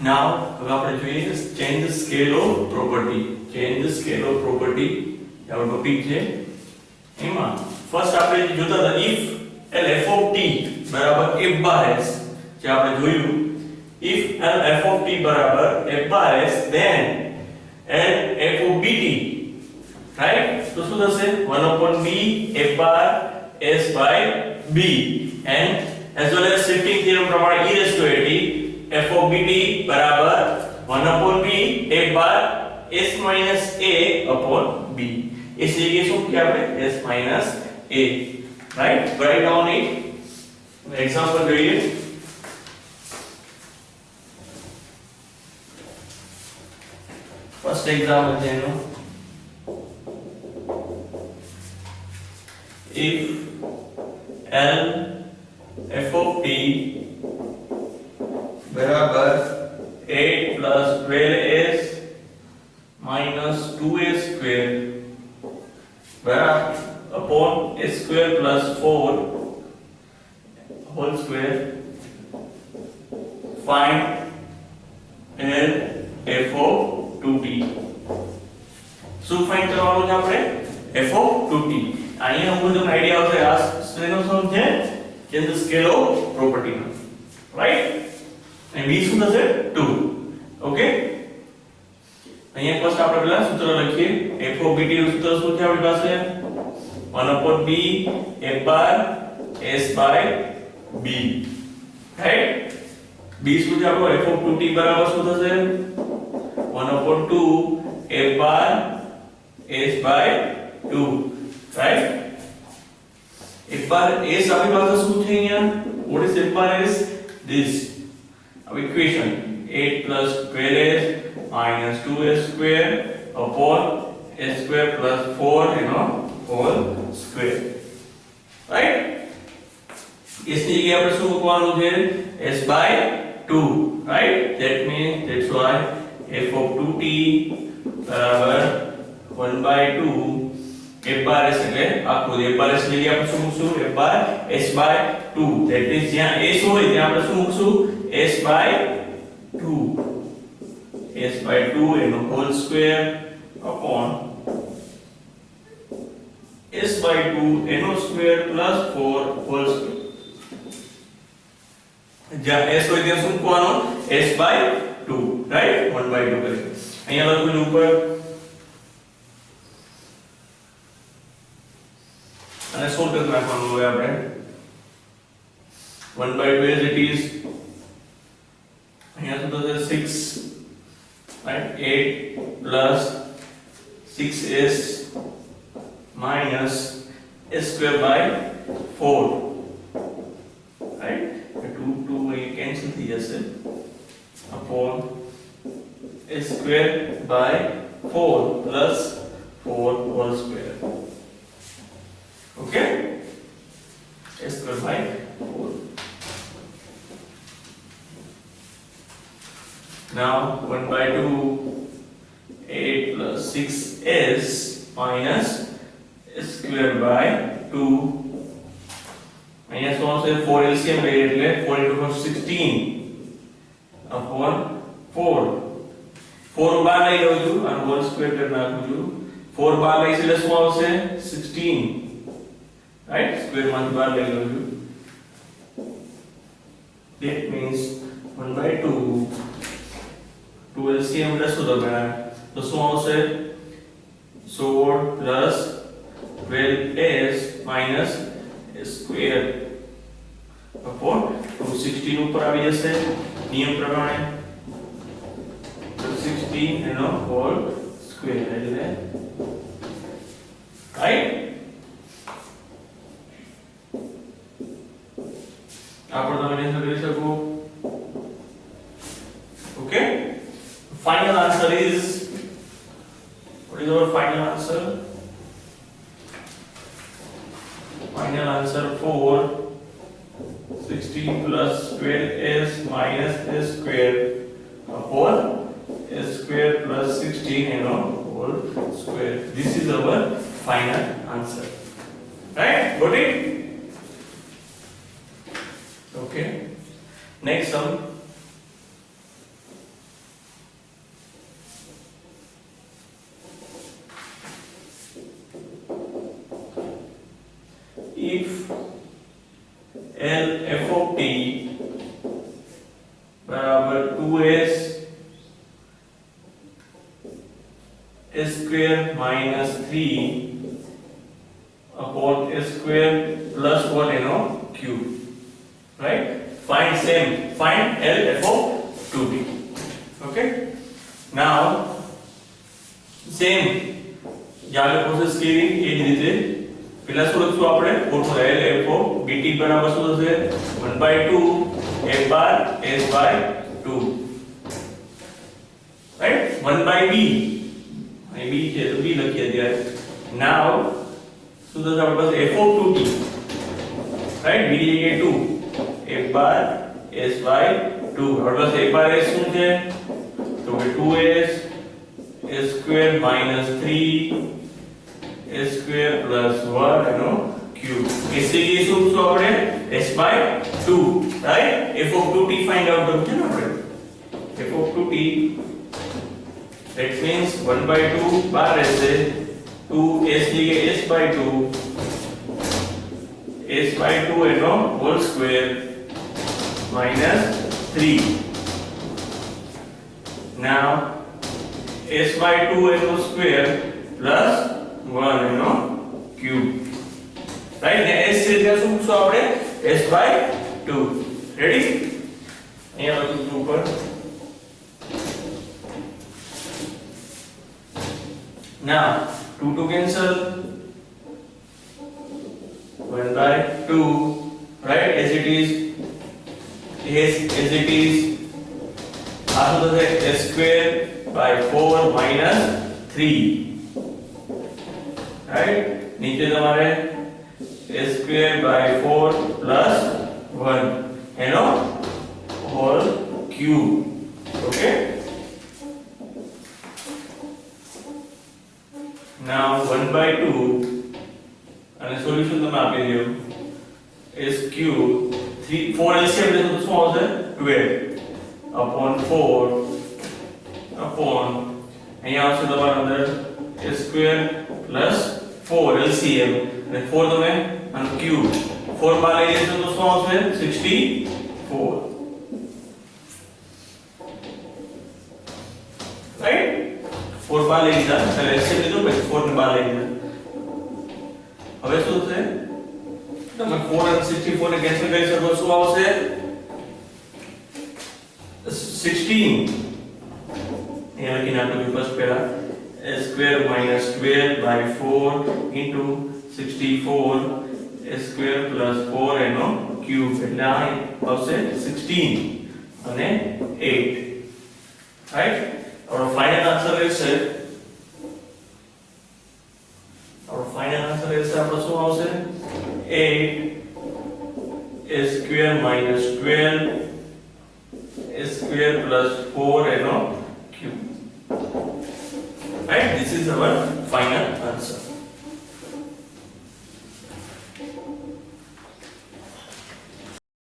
now હવે આપણે જોઈએ change the scale of property. Change the scale of property આપણો ટોપિક છે. એમાં ફર્સ્ટ આપણે જોતા હતા if l f of t બરાબર f bar s, જે આપણે જોયું if l f of t બરાબર f bar s then l f of bt, right? તો શું થશે 1 upon b f bar s by b, and as well as shifting theorem પ્રમાણે e raised to at f of bt બરાબર 1 upon b f bar s minus a upon b. इस जगह શું કે આપણે s minus a, right? Write down it. Example જોઈએ. First example છે એનો. If l f of t बराबर 8 plus 12s minus 2a square बराबर upon a square plus 4 whole square, find l f of 2t. શું find કરવાનું છે આપણે? f of 2t. અહીંયા હું તમને આઈડિયા આવશે આ શેનો સમ છે? change the scale of property, right? and b શું થશે 2. ઓકે, અહીંયા ફર્સ્ટ આપણે પહેલા સૂત્ર લખીએ. f of bt નું સૂત્ર શું છે આપણી પાસે? 1 upon b f bar s by b, right? b શું છે આપણો? f of 2t બરાબર શું થશે? 1 upon 2 f bar s by 2, right? f bar s આપણી પાસે શું છે અહીંયા? what is f bar s? this our equation 8 plus 12s minus 2s square upon s square plus 4 whole square, right? इस जगह આપણે શું મૂકવાનું છે? s by 2, right? that means that's why f of 2t બરાબર 1 by 2 f bar s એટલે આખું f bar s લઈએ આપણે શું મૂકશું? f bar s by 2, that means જ્યાં s હોય ત્યાં આપણે શું મૂકશું? s by 2, s by 2 એનો whole square upon s by 2 એનો square plus 4 whole square. જ્યાં s હોય ત્યાં શું મૂકવાનો? s by 2, right? 1 by 2 કરીએ. અહીંયા લખું ઉપર અને સોલ્વ કરી નાખવાનું હોય આપણે. 1 by 2 as it is. અહીંયા શું થશે? 6, right? 8 plus 6s minus s square by 4, right? 2 અહીં cancel થઈ જશે upon s square by 4 plus 4 whole square. Okay? s square by 4. Now 1 by 2 8 plus 6s minus s square by 2. અહીંયા શું આવશે? 4 LCM લઈએ એટલે 4 into 4 16 upon 4. 4 બાર લઈ લઉં છું અને હોલ સ્ક્વેર કરી નાખું છું. 4 બાર લઈશ એટલે શું આવશે? 16, right? સ્ક્વેર માંથી બાર લઈ લઉં છું. that means 1 by 2 2 LCM એટલે શું થશે? તો શું આવશે? 16 plus 12s minus s square upon 216 ઉપર આવી જશે નિયમ પ્રમાણે. 16 એનો હોલ સ્ક્વેર એટલે, right? આપણે તમે આન્સર કરી શકો. okay, final answer is, what is our final answer? Final answer 4 16 plus 12s minus s square upon s square plus 16 whole square. This is our final answer, right? Got it? Okay, next sum. L f of t बराबर 2s square minus 3 upon s square plus 1 cube. Right? Find L f of 2t. Okay? Now same યાદ process કેવી એ જ રીતે પેલા શું લખશું આપણે formula L f of dt બરાબર શું થશે 1/2 f bar s by 2. Right? 1/b અહીં b છે તો b લખીએ ત્યારે. Now શું થશે આપણી પાસે f of 2t. Right? b ની જગ્યાએ 2 f bar s by 2. આપણી પાસે f bar s શું છે તો કે 2s s square minus 3 s square plus 1 cube. s की શું તો આપણે s by 2. Right? f of 2t find out કરવું છે ને આપણે f of 2t that means 1/2 बार ऐसे 2s लिए s by 2 s by 2 whole square minus 3. Now s by 2 square plus 1 cube. Right? Now s से क्या શું પૂછો આપણે s by 2. Ready? અહીંયા લખું ઉપર. Now 2 to cancel 1/2. Right? As it is also the s square by 4 minus 3. Right? नीचे तुम्हारे s square by 4 plus 1 whole cube. Okay? Now 1/2 અને સોલ્યુશન તમે આપી દો s cube 3 4 LCM લેશો તો શું આવશે 12 upon 4 upon અહીંયા આવશે તમારા અંદર s square plus 4 LCM અને 4 તમે અને ક્યુબ 4 બાર લઈ લેશો તો શું આવશે 64. રાઈટ 4 બાર લઈ લીધા એટલે LCM લીધો પછી 4 ને બાર લઈ લીધા. હવે શું થશે તમે 4 અને 64 ને કેન્સલ કરી શકો શું આવશે 16. અહીંયા લખીને આપણે ફર્સ્ટ પહેલા s square minus 12 by 4 into 64 s square plus 4 cube એટલે આ આવશે 16 અને 8. Right? our final answer is આપણો શું આવશે 8 s square minus 12 s square plus 4 cube. Right? This is our final answer.